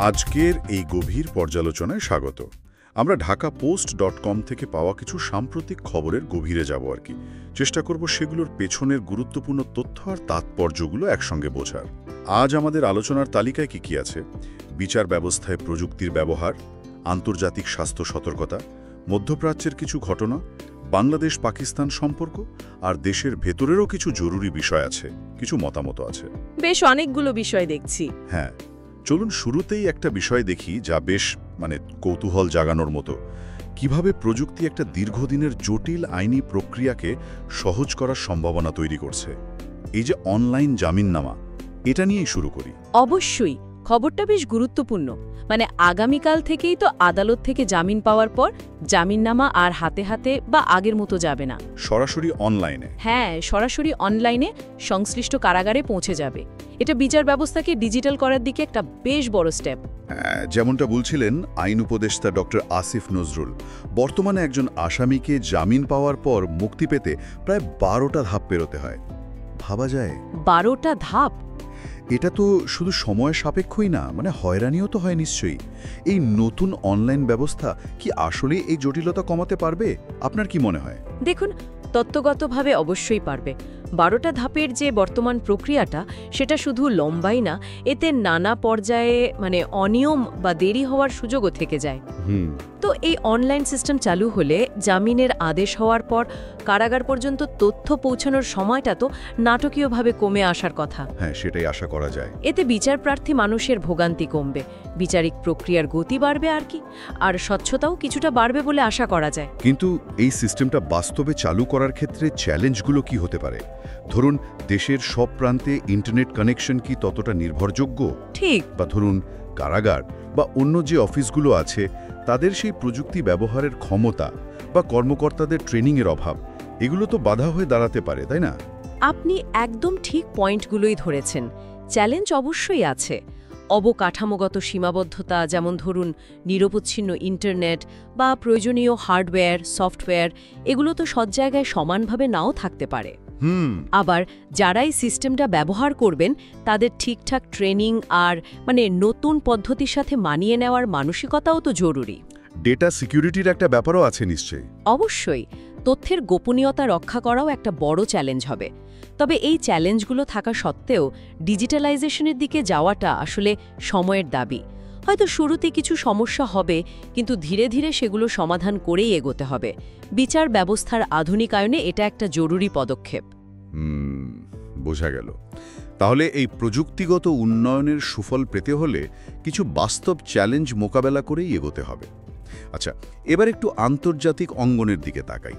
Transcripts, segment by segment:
আজকের এই গভীর পর্যালোচনায় স্বাগত। আমরা ঢাকাপোস্ট.com থেকে পাওয়া কিছু সাম্প্রতিক খবরের গভীরে যাব আর কি। চেষ্টা করব সেগুলোর পেছনের গুরুত্বপূর্ণ তথ্য আর তাৎপর্যগুলো একসঙ্গে বোঝার। আজ আমাদের আলোচনার তালিকায় কি আছে? বিচার ব্যবস্থায় প্রযুক্তির ব্যবহার, আন্তর্জাতিক স্বাস্থ্য সতর্কতা, মধ্যপ্রাচ্যের কিছু ঘটনা, বাংলাদেশ পাকিস্তান সম্পর্ক আর দেশের ভেতরেরও কিছু জরুরি বিষয় আছে, কিছু মতামত আছে। বেশ অনেকগুলো বিষয় দেখছি। হ্যাঁ, চলুন শুরুতেই একটা বিষয় দেখি যা বেশ কৌতূহল জাগানোর মতো। কিভাবে প্রযুক্তি একটা দীর্ঘদিনের জটিল আইনি প্রক্রিয়াকে সহজ করার সম্ভাবনা তৈরি করছে। এই যে অনলাইন জামিননামা, এটা নিয়েই শুরু করি। অবশ্যই খবরটা বেশ গুরুত্বপূর্ণ। আগামীকাল থেকেই তো আদালত থেকে জামিন পাওয়ার পর জামিননামা আর হাতে হাতে বা আগের মতো যাবে না, সরাসরি অনলাইনে। হ্যাঁ, সরাসরি অনলাইনে সংশ্লিষ্ট কারাগারে পৌঁছে যাবে। এটা বিচার ব্যবস্থাকে ডিজিটাল করার দিকে একটা বেশ বড় স্টেপ। যেমনটা বলছিলেন আইন উপদেষ্টা ডক্টর আসিফ নজরুল, বর্তমানে একজন আসামিকে জামিন পাওয়ার পর মুক্তি পেতে প্রায় 12টা ধাপ পেরোতে হয়। ভাবা যায় 12টা ধাপ? এটা তো শুধু সময় সাপেক্ষই না, হয়রানিও তো হয় নিশ্চয়ই। এই নতুন অনলাইন ব্যবস্থা কি আসলে এই জটিলতা কমাতে পারবে? আপনার কি মনে হয়? দেখুন, তত্ত্বগতভাবে অবশ্যই পারবে। 12টা ধাপের যে বর্তমান প্রক্রিয়াটা, সেটা শুধু লম্বাই না, এতে নানা পর্যায়ে অনিয়ম বা দেরি হওয়ার সুযোগও থেকে যায়। তো এই অনলাইন সিস্টেম চালু হলে জামিনের আদেশ হওয়ার পর কারাগার পর্যন্ত তথ্য পৌঁছানোর সময়টা তো নাটকীয়ভাবে কমে আসার কথা। হ্যাঁ, সেটাই আশা করা যায়। এতে বিচারপ্রার্থী মানুষের ভোগান্তি কমবে, বিচারিক প্রক্রিয়ার গতি বাড়বে আর স্বচ্ছতাও কিছুটা বাড়বে বলে আশা করা যায়। কিন্তু এই সিস্টেমটা বাস্তবে চালু করার ক্ষেত্রে চ্যালেঞ্জগুলো কি হতে পারে? ধরুন, দেশের সব প্রান্তে ইন্টারনেট কানেকশন কি ততটা নির্ভরযোগ্য? ঠিক। বা ধরুন, কারাগার বা অন্য যে অফিসগুলো আছে তাদের সেই প্রযুক্তি ব্যবহারের ক্ষমতা বা কর্মকর্তাদের ট্রেনিংয়ের অভাব, এগুলো তো বাধা হয়ে দাঁড়াতে পারে, তাই না? আপনি একদম ঠিক পয়েন্টগুলোই ধরেছেন। চ্যালেঞ্জ অবশ্যই আছে। অবকাঠামোগত সীমাবদ্ধতা, যেমন ধরুন নিরবচ্ছিন্ন ইন্টারনেট বা প্রয়োজনীয় হার্ডওয়্যার, সফটওয়্যার, এগুলো তো সব জায়গায় সমানভাবে নাও থাকতে পারে। আবার যারাই সিস্টেমটা ব্যবহার করবেন তাদের ঠিকঠাক ট্রেনিং আর নতুন পদ্ধতির সাথে মানিয়ে নেওয়ার মানসিকতাও তো জরুরি। ডেটা সিকিউরিটির একটা ব্যাপারও আছে নিশ্চয়ই। অবশ্যই, তথ্যের গোপনীয়তা রক্ষা করাও একটা বড় চ্যালেঞ্জ হবে। তবে এই চ্যালেঞ্জগুলো থাকা সত্ত্বেও ডিজিটালাইজেশনের দিকে যাওয়াটা আসলে সময়ের দাবি। হয়তো শুরুতে কিছু সমস্যা হবে, কিন্তু ধীরে ধীরে সেগুলো সমাধান করেই এগোতে হবে। বিচার ব্যবস্থার আধুনিকায়নে এটা একটা জরুরি পদক্ষেপ। বোঝা গেল। তাহলে এই প্রযুক্তিগত উন্নয়নের সুফল পেতে হলে কিছু বাস্তব চ্যালেঞ্জ মোকাবেলা করেই এগোতে হবে। আচ্ছা, এবার একটু আন্তর্জাতিক অঙ্গনের দিকে তাকাই।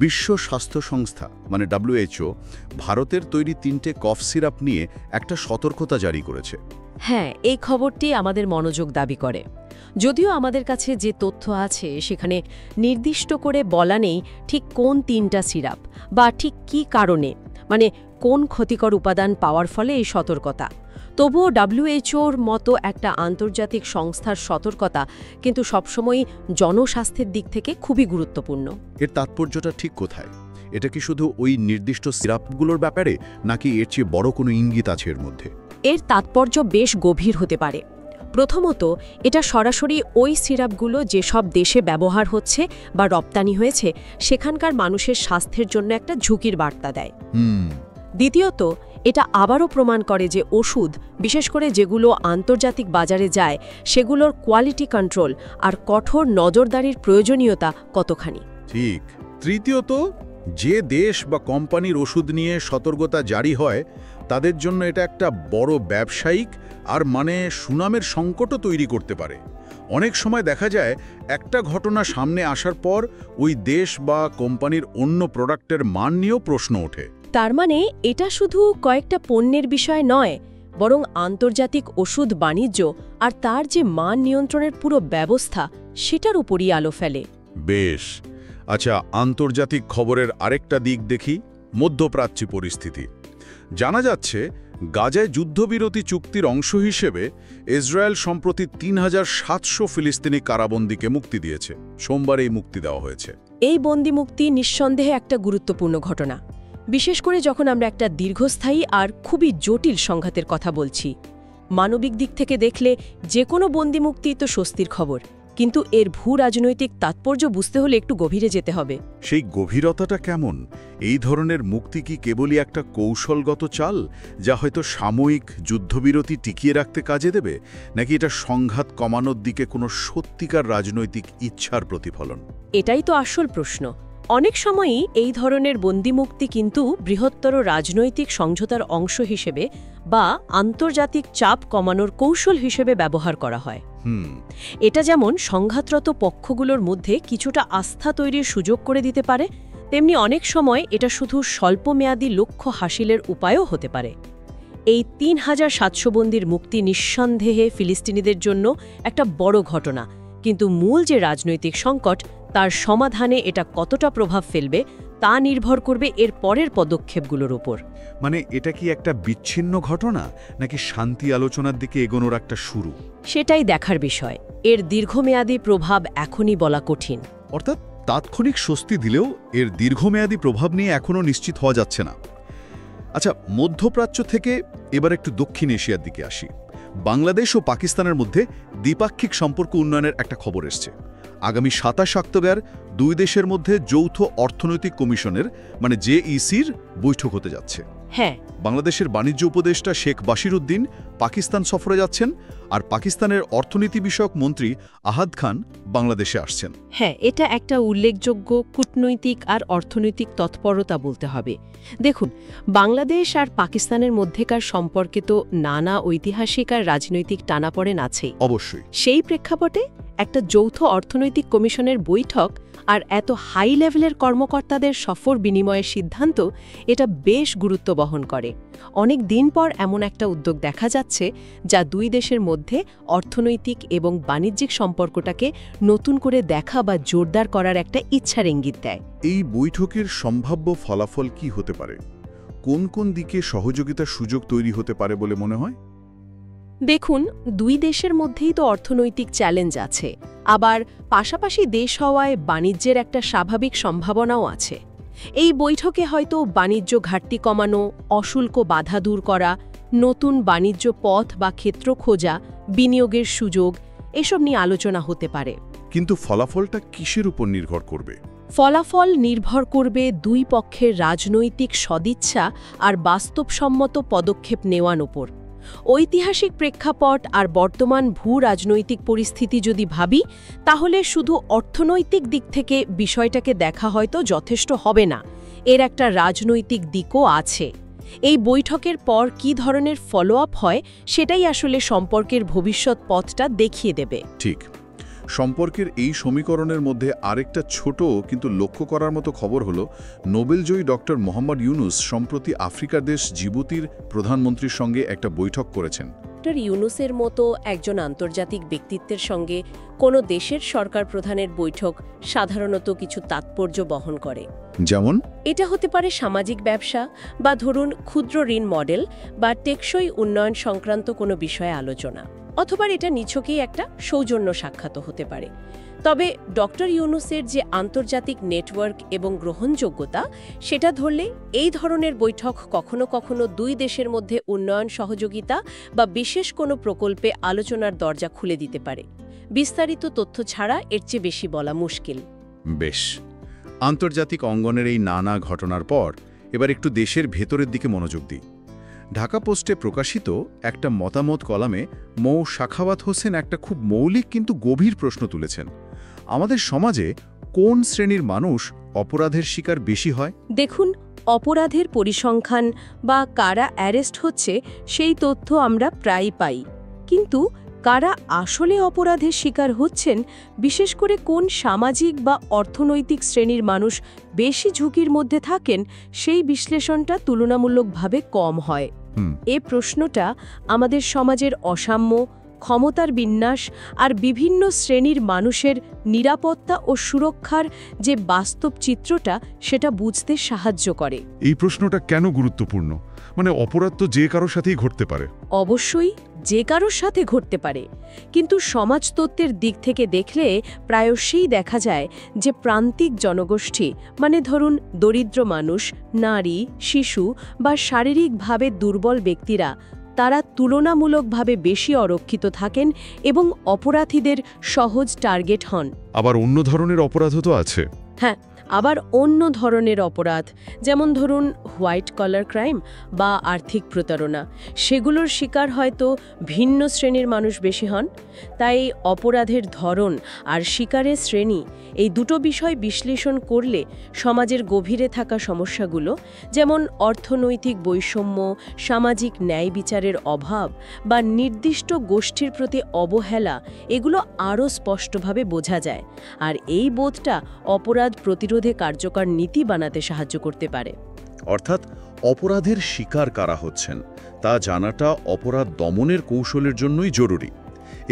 বিশ্ব স্বাস্থ্য সংস্থা WHO ভারতের তৈরি 3টে কফ সিরাপ নিয়ে একটা সতর্কতা জারি করেছে। হ্যাঁ, এই খবরটি আমাদের মনোযোগ দাবি করে। যদিও আমাদের কাছে যে তথ্য আছে সেখানে নির্দিষ্ট করে বলা নেই ঠিক কোন 3টা সিরাপ বা ঠিক কী কারণে, কোন ক্ষতিকর উপাদান পাওয়ার ফলে এই সতর্কতা। তবুও WHOর মতো একটা আন্তর্জাতিক সংস্থার সতর্কতা কিন্তু সবসময়ই জনস্বাস্থ্যের দিক থেকে খুবই গুরুত্বপূর্ণ। এর তাৎপর্যটা ঠিক কোথায়? এটা কি শুধু ওই নির্দিষ্ট সিরাপগুলোর ব্যাপারে, নাকি এর চেয়ে বড় কোনো ইঙ্গিত আছে এর মধ্যে? এর তাৎপর্য বেশ গভীর হতে পারে। প্রথমত, এটা সরাসরি ওই সিরাপগুলো যেসব দেশে ব্যবহার হচ্ছে বা রপ্তানি হয়েছে সেখানকার মানুষের স্বাস্থ্যের জন্য একটা ঝুঁকির বার্তা দেয়। দ্বিতীয়ত, এটা আবারও প্রমাণ করে যে ওষুধ, বিশেষ করে যেগুলো আন্তর্জাতিক বাজারে যায়, সেগুলোর কোয়ালিটি কন্ট্রোল আর কঠোর নজরদারির প্রয়োজনীয়তা কতখানি। ঠিক। তৃতীয়ত, যে দেশ বা কোম্পানির ওষুধ নিয়ে সতর্কতা জারি হয় তাদের জন্য এটা একটা বড় ব্যবসায়িক আর সুনামের সংকটও তৈরি করতে পারে। অনেক সময় দেখা যায় একটা ঘটনা সামনে আসার পর ওই দেশ বা কোম্পানির অন্য প্রোডাক্টের মান নিয়েও প্রশ্ন ওঠে। তার এটা শুধু কয়েকটা পণ্যের বিষয় নয়, বরং আন্তর্জাতিক ওষুধ বাণিজ্য আর তার যে মান নিয়ন্ত্রণের পুরো ব্যবস্থা, সেটার উপরই আলো ফেলে। বেশ। আচ্ছা, আন্তর্জাতিক খবরের আরেকটা দিক দেখি, মধ্যপ্রাচ্য পরিস্থিতি। জানা যাচ্ছে গাজায় যুদ্ধবিরতি চুক্তির অংশ হিসেবে ইসরায়েল সম্প্রতি ৩৭০০ ফিলিস্তিনি কারাবন্দীকে মুক্তি দিয়েছে। সোমবার এই মুক্তি দেওয়া হয়েছে। এই বন্দি মুক্তি নিঃসন্দেহে একটা গুরুত্বপূর্ণ ঘটনা, বিশেষ করে যখন আমরা একটা দীর্ঘস্থায়ী আর খুবই জটিল সংঘাতের কথা বলছি। মানবিক দিক থেকে দেখলে যে কোনো বন্দিমুক্তি তো স্বস্তির খবর, কিন্তু এর ভূ-রাজনৈতিক তাৎপর্য বুঝতে হলে একটু গভীরে যেতে হবে। সেই গভীরতাটা কেমন? এই ধরনের মুক্তি কি কেবলই একটা কৌশলগত চাল, যা হয়তো সাময়িক যুদ্ধবিরতি টিকিয়ে রাখতে কাজে দেবে, নাকি এটা সংঘাত কমানোর দিকে কোনো সত্যিকার রাজনৈতিক ইচ্ছার প্রতিফলন? এটাই তো আসল প্রশ্ন। অনেক সময়ই এই ধরনের বন্দিমুক্তি কিন্তু বৃহত্তর রাজনৈতিক সমঝোতার অংশ হিসেবে বা আন্তর্জাতিক চাপ কমানোর কৌশল হিসেবে ব্যবহার করা হয়। এটা যেমন সংঘাতরত পক্ষগুলোর মধ্যে কিছুটা আস্থা তৈরির সুযোগ করে দিতে পারে, তেমনি অনেক সময় এটা শুধু স্বল্পমেয়াদী লক্ষ্য হাসিলের উপায়ও হতে পারে। এই ৩৭০০ বন্দির মুক্তি নিঃসন্দেহে ফিলিস্তিনিদের জন্য একটা বড় ঘটনা, কিন্তু মূল যে রাজনৈতিক সংকট তার সমাধানে এটা কতটা প্রভাব ফেলবে তা নির্ভর করবে এর পরের পদক্ষেপগুলোর উপর। মানে এটা কি একটা বিচ্ছিন্ন ঘটনা, নাকি শান্তি আলোচনার দিকে এগোনোর একটা শুরু? সেটাই দেখার বিষয়। এর দীর্ঘমেয়াদী প্রভাব এখনই বলা কঠিন। অর্থাৎ তাৎক্ষণিক স্বস্তি দিলেও এর দীর্ঘমেয়াদী প্রভাব নিয়ে এখনও নিশ্চিত হওয়া যাচ্ছে না। আচ্ছা, মধ্যপ্রাচ্য থেকে এবার একটু দক্ষিণ এশিয়ার দিকে আসি। বাংলাদেশ ও পাকিস্তানের মধ্যে দ্বিপাক্ষিক সম্পর্ক উন্নয়নের একটা খবর এসছে। আগামী ২৭ অক্টোবর দুই দেশের মধ্যে যৌথ অর্থনৈতিক কমিশনের মানে জেইসির বৈঠক হতে যাচ্ছে। হ্যাঁ, বাংলাদেশের বাণিজ্য উপদেষ্টা শেখ বাশির উদ্দিন পাকিস্তান সফরে যাচ্ছেন, আর পাকিস্তানের অর্থনীতি বিষয়ক মন্ত্রী আহাদ খান বাংলাদেশে আসছেন। হ্যাঁ, এটা একটা উল্লেখযোগ্য কূটনৈতিক আর অর্থনৈতিক তৎপরতা বলতে হবে। দেখুন, বাংলাদেশ আর পাকিস্তানের মধ্যেকার সম্পর্কে তো নানা ঐতিহাসিক আর রাজনৈতিক টানাপড়েন আছেই। অবশ্যই। সেই প্রেক্ষাপটে একটা যৌথ অর্থনৈতিক কমিশনের বৈঠক আর এত হাই লেভেলের কর্মকর্তাদের সফর বিনিময়ের সিদ্ধান্ত এটা বেশ গুরুত্ব বহন করে। অনেক দিন পর এমন একটা উদ্যোগ দেখা যাচ্ছে যা দুই দেশের মধ্যে অর্থনৈতিক এবং বাণিজ্যিক সম্পর্কটাকে নতুন করে দেখা বা জোরদার করার একটা ইচ্ছার ইঙ্গিত দেয়। এই বৈঠকের সম্ভাব্য ফলাফল কি হতে পারে? কোন কোন দিকে সহযোগিতার সুযোগ তৈরি হতে পারে বলে মনে হয়? দেখুন, দুই দেশের মধ্যেই তো অর্থনৈতিক চ্যালেঞ্জ আছে, আবার পাশাপাশি দেশ হওয়ায় বাণিজ্যের একটা স্বাভাবিক সম্ভাবনাও আছে। এই বৈঠকে হয়তো বাণিজ্য ঘাটতি কমানো, অশুল্ক বাধা দূর করা, নতুন বাণিজ্য পথ বা ক্ষেত্র খোঁজা, বিনিয়োগের সুযোগ এসব নিয়ে আলোচনা হতে পারে। কিন্তু ফলাফলটা কিসের উপর নির্ভর করবে? ফলাফল নির্ভর করবে দুই পক্ষের রাজনৈতিক সদিচ্ছা আর বাস্তবসম্মত পদক্ষেপ নেওয়ার উপর। ঐতিহাসিক প্রেক্ষাপট আর বর্তমান ভূ-রাজনৈতিক পরিস্থিতি যদি ভাবি, তাহলে শুধু অর্থনৈতিক দিক থেকে বিষয়টাকে দেখা হয়তো যথেষ্ট হবে না, এর একটা রাজনৈতিক দিকও আছে। এই বৈঠকের পর কী ধরনের ফলো আপ হয় সেটাই আসলে সম্পর্কের ভবিষ্যৎ পথটা দেখিয়ে দেবে। ঠিক। সম্পর্কের এই সমীকরণের মধ্যে আরেকটা ছোট কিন্তু লক্ষ্য করার মতো খবর হলো, নোবেলজয়ী ডক্টর মোহাম্মদ ইউনুস সম্প্রতি আফ্রিকার দেশ জিবুতির প্রধানমন্ত্রীর সঙ্গে একটা বৈঠক করেছেন। ডক্টর ইউনুসের মতো একজন আন্তর্জাতিক ব্যক্তিত্বের সঙ্গে কোনো দেশের সরকার প্রধানের বৈঠক সাধারণত কিছু তাৎপর্য বহন করে। যেমন এটা হতে পারে সামাজিক ব্যবসা বা ধরুন ক্ষুদ্র ঋণ মডেল বা টেকসই উন্নয়ন সংক্রান্ত কোনো বিষয়ে আলোচনা, অথবা এটা নিছকেই একটা সৌজন্য সাক্ষাৎ হতে পারে। তবে ডক্টর ইউনুসের যে আন্তর্জাতিক নেটওয়ার্ক এবং গ্রহণযোগ্যতা, সেটা ধরলে এই ধরনের বৈঠক কখনো কখনো দুই দেশের মধ্যে উন্নয়ন সহযোগিতা বা বিশেষ কোনো প্রকল্পে আলোচনার দরজা খুলে দিতে পারে। বিস্তারিত তথ্য ছাড়া এর চেয়ে বেশি বলা মুশকিল। বেশ, আন্তর্জাতিক অঙ্গনের এই নানা ঘটনার পর এবার একটু দেশের ভেতরের দিকে মনোযোগ দিই। ঢাকা পোস্টে প্রকাশিত একটা মতামত কলামে মৌ সাখাওয়াত হোসেন একটা খুব মৌলিক কিন্তু গভীর প্রশ্ন তুলেছেন। আমাদের সমাজে কোন শ্রেণীর মানুষ অপরাধের শিকার বেশি হয়? দেখুন, অপরাধের পরিসংখ্যান বা কারা অ্যারেস্ট হচ্ছে সেই তথ্য আমরা প্রায়ই পাই, কিন্তু কারা আসলে অপরাধের শিকার হচ্ছেন, বিশেষ করে কোন সামাজিক বা অর্থনৈতিক শ্রেণীর মানুষ বেশি ঝুঁকির মধ্যে থাকেন, সেই বিশ্লেষণটা তুলনামূলকভাবে কম হয়। এ প্রশ্নটা আমাদের সমাজের অসাম্য, ক্ষমতার বিন্যাস আর বিভিন্ন শ্রেণীর মানুষের নিরাপত্তা ও সুরক্ষার যে বাস্তব চিত্রটা সেটা বুঝতে সাহায্য করে। এই প্রশ্নটা কেন গুরুত্বপূর্ণ? মানে অপরাধ তো যে কারোর সাথেই ঘটতে পারে। অবশ্যই যে কারোর সাথে ঘটতে পারে, কিন্তু সমাজতত্ত্বের দিক থেকে দেখলে প্রায়শই দেখা যায় যে প্রান্তিক জনগোষ্ঠী, মানে ধরুন দরিদ্র মানুষ, নারী, শিশু বা শারীরিকভাবে দুর্বল ব্যক্তিরা তারা তুলনামূলকভাবে বেশি অরক্ষিত থাকেন এবং অপরাধীদের সহজ টার্গেট হন। আবার অন্য ধরনের অপরাধও তো আছে। হ্যাঁ, আবার অন্য ধরনের অপরাধ, যেমন ধরুন হোয়াইট কলার ক্রাইম বা আর্থিক প্রতারণা, সেগুলোর শিকার হয়তো ভিন্ন শ্রেণীর মানুষ বেশি হন। তাই অপরাধের ধরন আর শিকারের শ্রেণী, এই দুটো বিষয় বিশ্লেষণ করলে সমাজের গভীরে থাকা সমস্যাগুলো, যেমন অর্থনৈতিক বৈষম্য, সামাজিক ন্যায় বিচারের অভাব বা নির্দিষ্ট গোষ্ঠীর প্রতি অবহেলা, এগুলো আরও স্পষ্টভাবে বোঝা যায়। আর এই বোধটা অপরাধ প্রতিরোধে কার্যকর নীতি বানাতে সাহায্য করতে পারে। অর্থাৎ অপরাধের শিকার কারা হচ্ছেন তা জানাটা অপরাধ দমনের কৌশলের জন্যই জরুরি।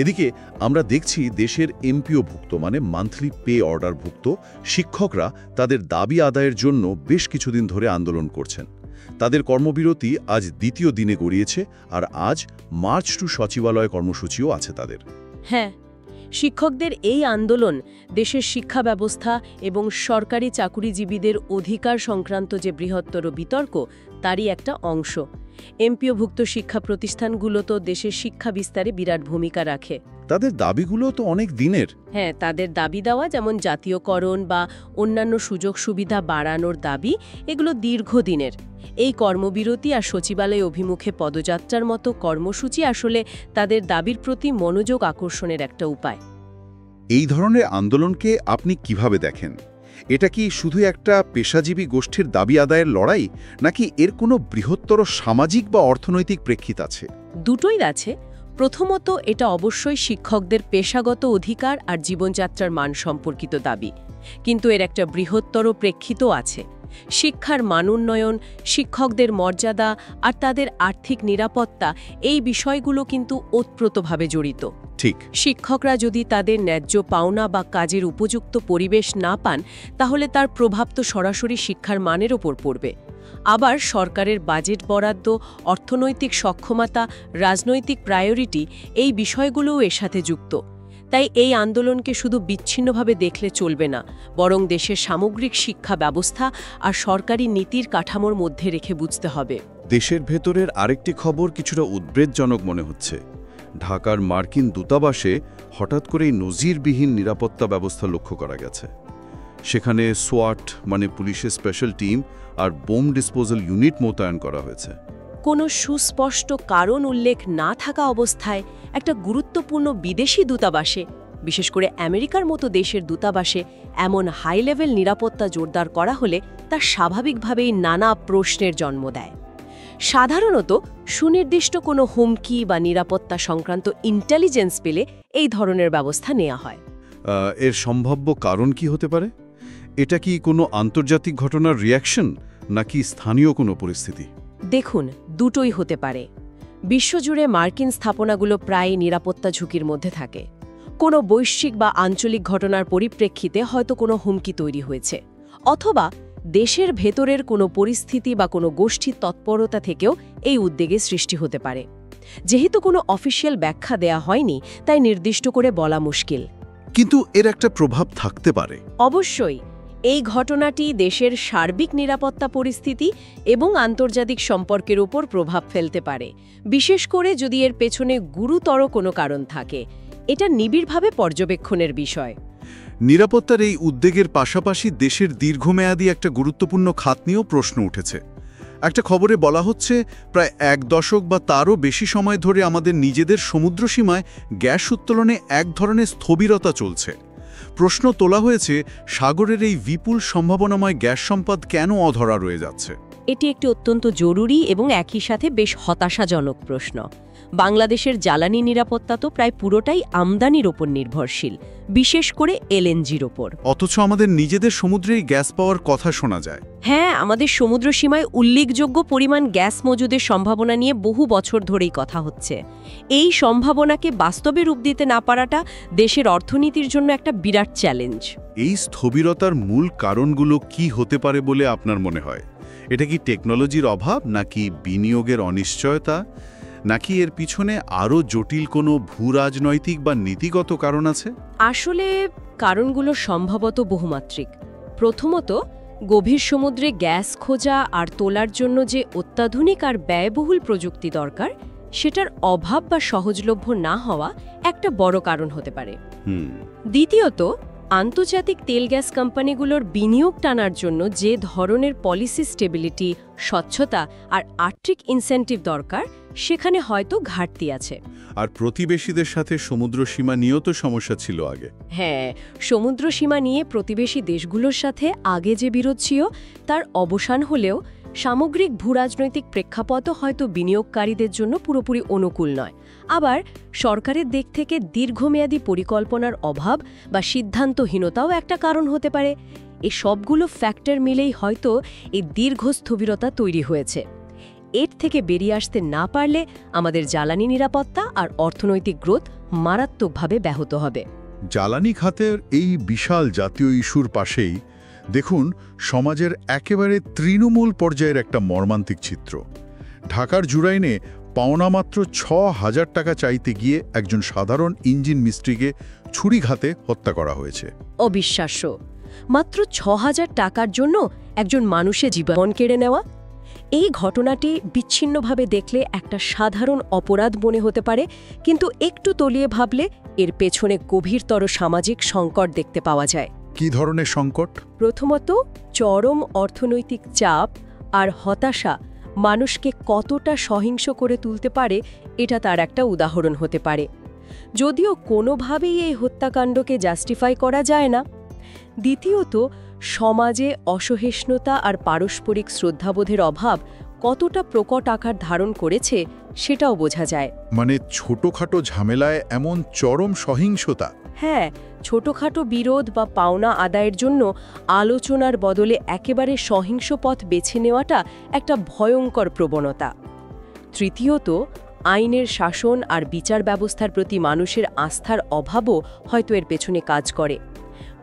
এদিকে আমরা দেখছি দেশের এমপিওভুক্ত মানে মান্থলি পে অর্ডারভুক্ত শিক্ষকরা তাদের দাবি আদায়ের জন্য বেশ কিছুদিন ধরে আন্দোলন করছেন। তাদের কর্মবিরতি আজ দ্বিতীয় দিনে গড়িয়েছে, আর আজ মার্চ টু সচিবালয় কর্মসূচিও আছে তাদের। হ্যাঁ, শিক্ষকদের এই আন্দোলন দেশের শিক্ষা ব্যবস্থা এবং সরকারি চাকুরিজীবীদের অধিকার সংক্রান্ত যে বৃহত্তর বিতর্ক, তারই একটা অংশ। এমপিওভুক্ত শিক্ষা প্রতিষ্ঠানগুলো তো দেশের শিক্ষা বিস্তারে বিরাট ভূমিকা রাখে। তাদের দাবিগুলো তো অনেক দিনের। হ্যাঁ, তাদের দাবি দেওয়া, যেমন জাতীয়করণ বা অন্যান্য সুযোগ সুবিধা বাড়ানোর দাবি, এগুলো দীর্ঘদিনের। এই কর্মবিরতি আর সচিবালয় অভিমুখে পদযাত্রার মতো কর্মসূচি আসলে তাদের দাবির প্রতি মনোযোগ আকর্ষণের একটা উপায়। এই ধরনের আন্দোলনকে আপনি কিভাবে দেখেন? এটা কি শুধু একটা পেশাজীবী গোষ্ঠীর দাবি আদায়ের লড়াই, নাকি এর কোনো বৃহত্তর সামাজিক বা অর্থনৈতিক প্রেক্ষিত আছে? দুটোই আছে। প্রথমত, এটা অবশ্যই শিক্ষকদের পেশাগত অধিকার আর জীবনযাত্রার মান সম্পর্কিত দাবি, কিন্তু এর একটা বৃহত্তর প্রেক্ষিতও আছে। শিক্ষার মান উন্নয়ন, শিক্ষকদের মর্যাদা আর তাদের আর্থিক নিরাপত্তা, এই বিষয়গুলো কিন্তু ওতপ্রোতভাবে জড়িত। ঠিক। শিক্ষকরা যদি তাদের ন্যায্য পাওনা বা কাজের উপযুক্ত পরিবেশ না পান, তাহলে তার প্রভাব তো সরাসরি শিক্ষার মানের ওপর পড়বে। আবার সরকারের বাজেট বরাদ্দ, অর্থনৈতিক সক্ষমতা, রাজনৈতিক প্রায়োরিটি, এই বিষয়গুলোও এর সাথে যুক্ত। তাই এই আন্দোলনকে শুধু বিচ্ছিন্নভাবে দেখলে চলবে না, বরং দেশের সামগ্রিক শিক্ষা ব্যবস্থা আর সরকারি নীতির কাঠামোর মধ্যে রেখে বুঝতে হবে। দেশের ভেতরের আরেকটি খবর কিছুটা উদ্বেগজনক মনে হচ্ছে। ঢাকার মার্কিন দূতাবাসে হঠাৎ করেই নজিরবিহীন নিরাপত্তা ব্যবস্থা লক্ষ্য করা গেছে। সেখানে সোয়াট মানে পুলিশের স্পেশাল টিম আর বোম ডিসপোজাল ইউনিট মোতায়েন করা হয়েছে। কোনো সুস্পষ্ট কারণ উল্লেখ না থাকা অবস্থায় একটা গুরুত্বপূর্ণ বিদেশি দূতাবাসে, বিশেষ করে আমেরিকার মতো দেশের দূতাবাসে এমন হাই লেভেল নিরাপত্তা জোরদার করা হলে তা স্বাভাবিকভাবেই নানা প্রশ্নের জন্ম দেয়। সাধারণত সুনির্দিষ্ট কোনো হুমকি বা নিরাপত্তা সংক্রান্ত ইন্টেলিজেন্স পেলে এই ধরনের ব্যবস্থা নেওয়া হয়। এর সম্ভাব্য কারণ কি হতে পারে? এটা কি কোনো আন্তর্জাতিক ঘটনার রিয়াকশন, নাকি স্থানীয় কোনো পরিস্থিতি? দেখুন, দুটোই হতে পারে। বিশ্বজুড়ে মার্কিন স্থাপনাগুলো প্রায় নিরাপত্তা ঝুঁকির মধ্যে থাকে। কোনো বৈশ্বিক বা আঞ্চলিক ঘটনার পরিপ্রেক্ষিতে হয়তো কোনো হুমকি তৈরি হয়েছে, অথবা দেশের ভেতরের কোনো পরিস্থিতি বা কোনো গোষ্ঠীর তৎপরতা থেকেও এই উদ্বেগের সৃষ্টি হতে পারে। যেহেতু কোনো অফিসিয়াল ব্যাখ্যা দেয়া হয়নি, তাই নির্দিষ্ট করে বলা মুশকিল। কিন্তু এর একটা প্রভাব থাকতে পারে। অবশ্যই। এই ঘটনাটি দেশের সার্বিক নিরাপত্তা পরিস্থিতি এবং আন্তর্জাতিক সম্পর্কের উপর প্রভাব ফেলতে পারে, বিশেষ করে যদি এর পেছনে গুরুতর কোনো কারণ থাকে। এটা নিবিড়ভাবে পর্যবেক্ষণের বিষয়। নিরাপত্তার এই উদ্বেগের পাশাপাশি দেশের দীর্ঘমেয়াদী একটা গুরুত্বপূর্ণ খাত নিয়েও প্রশ্ন উঠেছে। একটা খবরে বলা হচ্ছে, প্রায় 1 দশক বা তারও বেশি সময় ধরে আমাদের নিজেদের সমুদ্রসীমায় গ্যাস উত্তোলনে এক ধরনের স্থবিরতা চলছে। প্রশ্ন তোলা হয়েছে, সাগরের এই বিপুল সম্ভাবনাময় গ্যাস সম্পদ কেন অধরা রয়ে যাচ্ছে? এটি একটি অত্যন্ত জরুরি এবং একই সাথে বেশ হতাশাজনক প্রশ্ন। বাংলাদেশের জ্বালানি নিরাপত্তা তো প্রায় পুরোটাই আমদানির ওপর নির্ভরশীল, বিশেষ করে এলএনজির ওপর। অথচ আমাদের নিজেদের সমুদ্রেই গ্যাস পাওয়ার কথা শোনা যায়। হ্যাঁ, আমাদের সমুদ্রসীমায় উল্লেখযোগ্য পরিমাণ গ্যাস মজুদের সম্ভাবনা নিয়ে বহু বছর ধরেই কথা হচ্ছে। এই সম্ভাবনাকে বাস্তবে রূপ দিতে না পারাটা দেশের অর্থনীতির জন্য একটা বিরাট চ্যালেঞ্জ। এই স্থবিরতার মূল কারণগুলো কি হতে পারে বলে আপনার মনে হয়? এটা কি টেকনোলজির অভাব, নাকি বিনিয়োগের অনিশ্চয়তা, নাকি এর পিছনে আরও জটিল কোনো ভূরাজনৈতিক বা নীতিগত কারণ আছে? আসলে কারণগুলো সম্ভবত বহুমাত্রিক। প্রথমত, গভীর সমুদ্রে গ্যাস খোঁজা আর তোলার জন্য যে অত্যাধুনিক আর ব্যয়বহুল প্রযুক্তি দরকার, সেটার অভাব বা সহজলভ্য না হওয়া একটা বড় কারণ হতে পারে। হুম। দ্বিতীয়ত, আন্তর্জাতিক তেল গ্যাস কোম্পানিগুলোর বিনিয়োগ টানার জন্য যে ধরনের পলিসি স্টেবিলিটি, স্বচ্ছতা আর আর্থিক ইনসেন্টিভ দরকার, সেখানে হয়তো ঘাটতি আছে। আর প্রতিবেশীদের সাথে সমুদ্র সীমা নিয়েও তো সমস্যা ছিল আগে। হ্যাঁ, সমুদ্র সীমা নিয়ে প্রতিবেশী দেশগুলোর সাথে আগে যে বিরোধ ছিল তার অবসান হলেও সামগ্রিক ভূরাজনৈতিক প্রেক্ষাপটও হয়তো বিনিয়োগকারীদের জন্য পুরোপুরি অনুকূল নয়। আবার সরকারের দিক থেকে দীর্ঘমেয়াদী পরিকল্পনার অভাব বা সিদ্ধান্তহীনতাও একটা কারণ হতে পারে। এই সবগুলো ফ্যাক্টর মিলেই হয়তো এই দীর্ঘ স্থবিরতা তৈরি হয়েছে। এর থেকে বেরিয়ে আসতে না পারলে আমাদের জ্বালানি নিরাপত্তা আর অর্থনৈতিক গ্রোথ মারাত্মকভাবে ব্যাহত হবে। জ্বালানি খাতের এই বিশাল জাতীয় ইস্যুর পাশেই দেখুন সমাজের একেবারে তৃণমূল পর্যায়ের একটা মর্মান্তিক চিত্র। ঢাকার জুরাইনে পাওনা মাত্র ৬,০০০ টাকা চাইতে গিয়ে একজন সাধারণ ইঞ্জিন মিস্ত্রিকে ছুরিঘাতে হত্যা করা হয়েছে। অবিশ্বাস্য! মাত্র ৬,০০০ টাকার জন্য একজন মানুষের জীবন কেড়ে নেওয়া। এই ঘটনাটি বিচ্ছিন্নভাবে দেখলে একটা সাধারণ অপরাধ মনে হতে পারে, কিন্তু একটু তলিয়ে ভাবলে এর পেছনে গভীরতর সামাজিক সংকট দেখতে পাওয়া যায়। কী ধরনের সংকট? প্রথমত, চরম অর্থনৈতিক চাপ আর হতাশা মানুষকে কতটা সহিংস করে তুলতে পারে এটা তার একটা উদাহরণ হতে পারে, যদিও কোনোভাবেই এই হত্যাকাণ্ডকে জাস্টিফাই করা যায় না। দ্বিতীয়ত, সমাজে অসহিষ্ণুতা আর পারস্পরিক শ্রদ্ধাবোধের অভাব কতটা প্রকট আকার ধারণ করেছে সেটাও বোঝা যায়। মানে ছোটখাটো ঝামেলায় এমন চরম সহিংসতা? হ্যাঁ, ছোটখাটো বিরোধ বা পাওনা আদায়ের জন্য আলোচনার বদলে একেবারে সহিংস পথ বেছে নেওয়াটা একটা ভয়ঙ্কর প্রবণতা। তৃতীয়ত, আইনের শাসন আর বিচার ব্যবস্থার প্রতি মানুষের আস্থার অভাবও হয়তো এর পেছনে কাজ করে।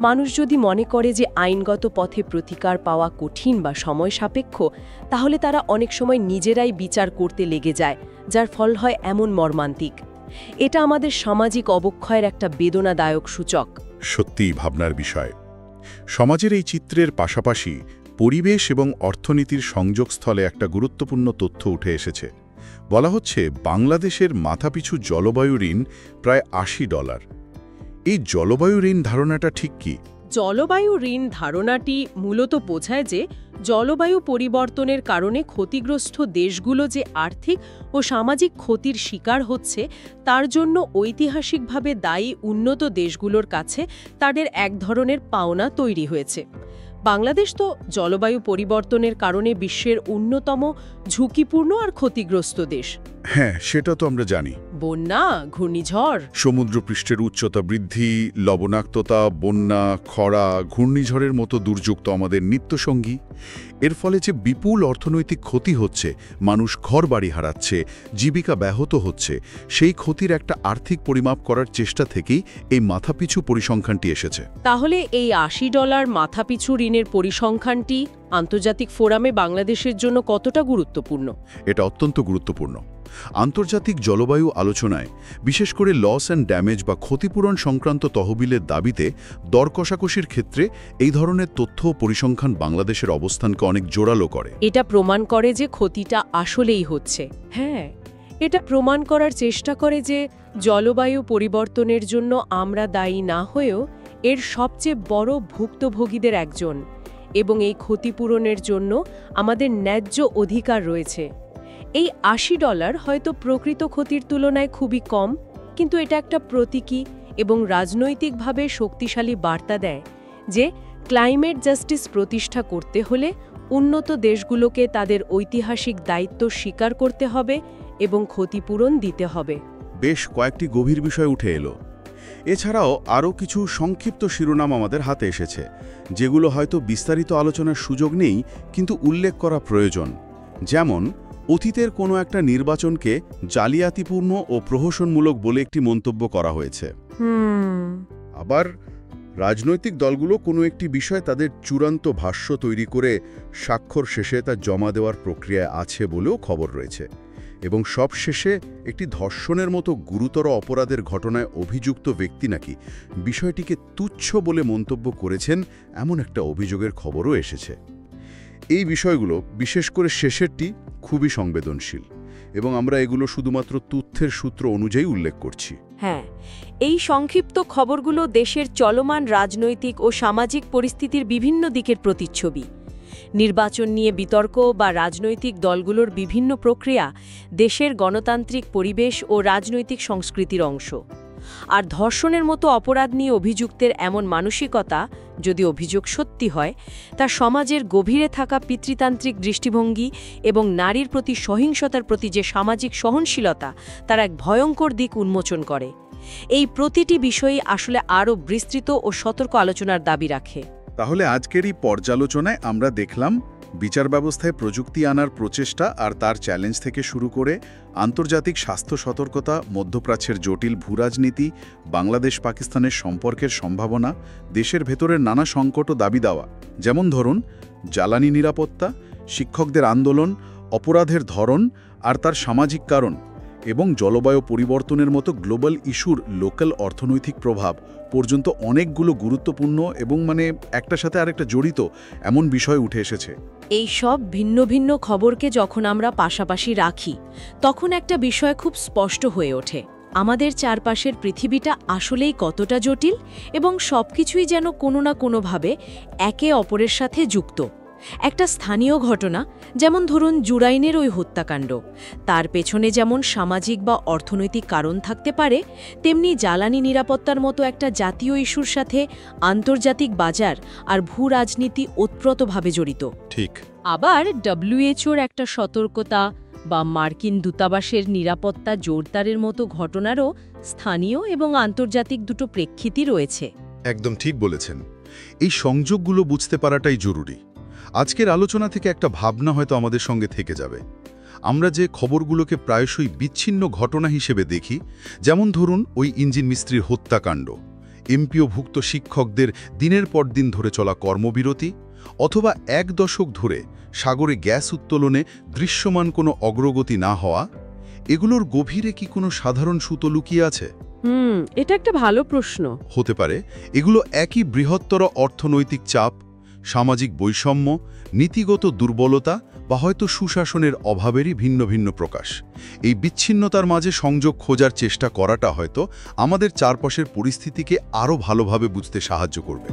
মানুষ যদি মনে করে যে আইনগত পথে প্রতিকার পাওয়া কঠিন বা সময় সাপেক্ষ, তাহলে তারা অনেক সময় নিজেরাই বিচার করতে লেগে যায়, যার ফল হয় এমন মর্মান্তিক। এটা আমাদের সামাজিক অবক্ষয়ের একটা বেদনাদায়ক সূচক। সত্যিই ভাবনার বিষয়। সমাজের এই চিত্রের পাশাপাশি পরিবেশ এবং অর্থনীতির সংযোগস্থলে একটা গুরুত্বপূর্ণ তথ্য উঠে এসেছে। বলা হচ্ছে বাংলাদেশের মাথাপিছু জলবায়ু ঋণ প্রায় $80। এই জলবায়ু ঋণ ধারণাটা ঠিক কি? জলবায়ু ঋণ ধারণাটি মূলত বোঝায় যে জলবায়ু পরিবর্তনের কারণে ক্ষতিগ্রস্ত দেশগুলো যে আর্থিক ও সামাজিক ক্ষতির শিকার হচ্ছে, তার জন্য ঐতিহাসিকভাবে দায়ী উন্নত দেশগুলোর কাছে তাদের এক ধরনের পাওনা তৈরি হয়েছে। বাংলাদেশ তো জলবায়ু পরিবর্তনের কারণে বিশ্বের অন্যতম ঝুঁকিপূর্ণ আর ক্ষতিগ্রস্ত দেশ। হ্যাঁ, সেটা তো আমরা জানি। বন্যা, ঘূর্ণিঝড়, সমুদ্রপৃষ্ঠের উচ্চতা বৃদ্ধি, লবণাক্ততা, বন্যা, খরা, ঘূর্ণিঝড়ের মতো দুর্যোগ তো আমাদের নিত্যসঙ্গী। এর ফলে যে বিপুল অর্থনৈতিক ক্ষতি হচ্ছে, মানুষ ঘরবাড়ি হারাচ্ছে, জীবিকা ব্যাহত হচ্ছে, সেই ক্ষতির একটা আর্থিক পরিমাপ করার চেষ্টা থেকেই এই মাথাপিছু পরিসংখ্যানটি এসেছে। তাহলে এই $80 মাথাপিছু ঋণের পরিসংখ্যানটি আন্তর্জাতিক ফোরামে বাংলাদেশের জন্য কতটা গুরুত্বপূর্ণ? এটা অত্যন্ত গুরুত্বপূর্ণ। আন্তর্জাতিক জলবায়ু আলোচনায়, বিশেষ করে লস অ্যান্ড ড্যামেজ বা ক্ষতিপূরণ সংক্রান্ত তহবিলের দাবিতে দর কষাকষির ক্ষেত্রে এই ধরনের তথ্য ও পরিসংখ্যান বাংলাদেশের অবস্থানকে অনেক জোরালো করে। এটা প্রমাণ করে যে ক্ষতিটা আসলেই হচ্ছে। হ্যাঁ, এটা প্রমাণ করার চেষ্টা করে যে জলবায়ু পরিবর্তনের জন্য আমরা দায়ী না হয়েও এর সবচেয়ে বড় ভুক্তভোগীদের একজন, এবং এই ক্ষতিপূরণের জন্য আমাদের ন্যায্য অধিকার রয়েছে। এই $80 হয়তো প্রকৃত ক্ষতির তুলনায় খুবই কম, কিন্তু এটা একটা প্রতীকী এবং রাজনৈতিকভাবে শক্তিশালী বার্তা দেয় যে ক্লাইমেট জাস্টিস প্রতিষ্ঠা করতে হলে উন্নত দেশগুলোকে তাদের ঐতিহাসিক দায়িত্ব স্বীকার করতে হবে এবং ক্ষতিপূরণ দিতে হবে। বেশ কয়েকটি গভীর বিষয় উঠে এলো। এছাড়াও আরও কিছু সংক্ষিপ্ত শিরোনাম আমাদের হাতে এসেছে, যেগুলো হয়তো বিস্তারিত আলোচনার সুযোগ নেই, কিন্তু উল্লেখ করা প্রয়োজন। যেমন, অতীতের কোনো একটা নির্বাচনকে জালিয়াতিপূর্ণ ও প্রহসনমূলক বলে একটি মন্তব্য করা হয়েছে। আবার রাজনৈতিক দলগুলো কোনো একটি বিষয়ে তাদের চূড়ান্ত ভাষ্য তৈরি করে স্বাক্ষর শেষে তা জমা দেওয়ার প্রক্রিয়ায় আছে বলেও খবর রয়েছে। এবং সব শেষে একটি ধর্ষণের মতো গুরুতর অপরাধের ঘটনায় অভিযুক্ত ব্যক্তি নাকি বিষয়টিকে তুচ্ছ বলে মন্তব্য করেছেন, এমন একটা অভিযোগের খবরও এসেছে। এই বিষয়গুলো, বিশেষ করে শেষেরটি, খুবই সংবেদনশীল এবং আমরা এগুলো শুধুমাত্র তথ্যের সূত্র অনুযায়ী উল্লেখ করছি। হ্যাঁ, এই সংক্ষিপ্ত খবরগুলো দেশের চলমান রাজনৈতিক ও সামাজিক পরিস্থিতির বিভিন্ন দিকের প্রতিচ্ছবি। নির্বাচন নিয়ে বিতর্ক বা রাজনৈতিক দলগুলোর বিভিন্ন প্রক্রিয়া দেশের গণতান্ত্রিক পরিবেশ ও রাজনৈতিক সংস্কৃতির অংশ। আর ধর্ষণের মতো অপরাধ নিয়ে অভিযুক্তের এমন মানসিকতা, যদি অভিযোগ সত্যি হয়, তা সমাজের গভীরে থাকা পিতৃতান্ত্রিক দৃষ্টিভঙ্গি এবং নারীর প্রতি সহিংসতার প্রতি যে সামাজিক সহনশীলতা, তার এক ভয়ঙ্কর দিক উন্মোচন করে। এই প্রতিটি বিষয়ই আসলে আরও বিস্তৃত ও সতর্ক আলোচনার দাবি রাখে। তাহলে আজকের এই পর্যালোচনায় আমরা দেখলাম বিচার ব্যবস্থায় প্রযুক্তি আনার প্রচেষ্টা আর তার চ্যালেঞ্জ থেকে শুরু করে আন্তর্জাতিক স্বাস্থ্য সতর্কতা, মধ্যপ্রাচ্যের জটিল ভূরাজনীতি, বাংলাদেশ-পাকিস্তানের সম্পর্কের সম্ভাবনা, দেশের ভেতরের নানা সংকট ও দাবি দেওয়া, যেমন ধরুন জ্বালানি নিরাপত্তা, শিক্ষকদের আন্দোলন, অপরাধের ধরন আর তার সামাজিক কারণ, এবং জলবায়ু পরিবর্তনের মতো গ্লোবাল ইস্যুর লোকাল অর্থনৈতিক প্রভাব পর্যন্ত অনেকগুলো গুরুত্বপূর্ণ এবং একটার সাথে আরেকটা জড়িত এমন বিষয় উঠে এসেছে। এই সব ভিন্ন ভিন্ন খবরকে যখন আমরা পাশাপাশি রাখি, তখন একটা বিষয় খুব স্পষ্ট হয়ে ওঠে। আমাদের চারপাশের পৃথিবীটা আসলেই কতটা জটিল এবং সবকিছুই যেন কোনো না কোনোভাবে একে অপরের সাথে যুক্ত। একটা স্থানীয় ঘটনা, যেমন ধরুন জুরাইনের ওই হত্যাকাণ্ড, তার পেছনে যেমন সামাজিক বা অর্থনৈতিক কারণ থাকতে পারে, তেমনি জ্বালানি নিরাপত্তার মতো একটা জাতীয় ইস্যুর সাথে আন্তর্জাতিক বাজার আর ভূরাজনীতি ওতপ্রোতভাবে জড়িত। ঠিক। আবার ডব্লিউএইচওর একটা সতর্কতা বা মার্কিন দূতাবাসের নিরাপত্তা জোরদারের মতো ঘটনারও স্থানীয় এবং আন্তর্জাতিক দুটো প্রেক্ষিতই রয়েছে। একদম ঠিক বলেছেন। এই সংযোগগুলো বুঝতে পারাটাই জরুরি। আজকের আলোচনা থেকে একটা ভাবনা হয়তো আমাদের সঙ্গে থেকে যাবে। আমরা যে খবরগুলোকে প্রায়শই বিচ্ছিন্ন ঘটনা হিসেবে দেখি, যেমন ধরুন ওই ইঞ্জিন মিস্ত্রির হত্যাকাণ্ড, এমপিওভুক্ত শিক্ষকদের দিনের পর দিন ধরে চলা কর্মবিরতি, অথবা 1 দশক ধরে সাগরে গ্যাস উত্তোলনে দৃশ্যমান কোনো অগ্রগতি না হওয়া, এগুলোর গভীরে কি কোনো সাধারণ সূত্র লুকিয়ে আছে? এটা একটা ভালো প্রশ্ন। হতে পারে এগুলো একই বৃহত্তর অর্থনৈতিক চাপ, সামাজিক বৈষম্য, নীতিগত দুর্বলতা বা হয়তো সুশাসনের অভাবেরই ভিন্ন ভিন্ন প্রকাশ। এই বিচ্ছিন্নতার মাঝে সংযোগ খোঁজার চেষ্টা করাটা হয়তো আমাদের চারপাশের পরিস্থিতিকে আরও ভালোভাবে বুঝতে সাহায্য করবে।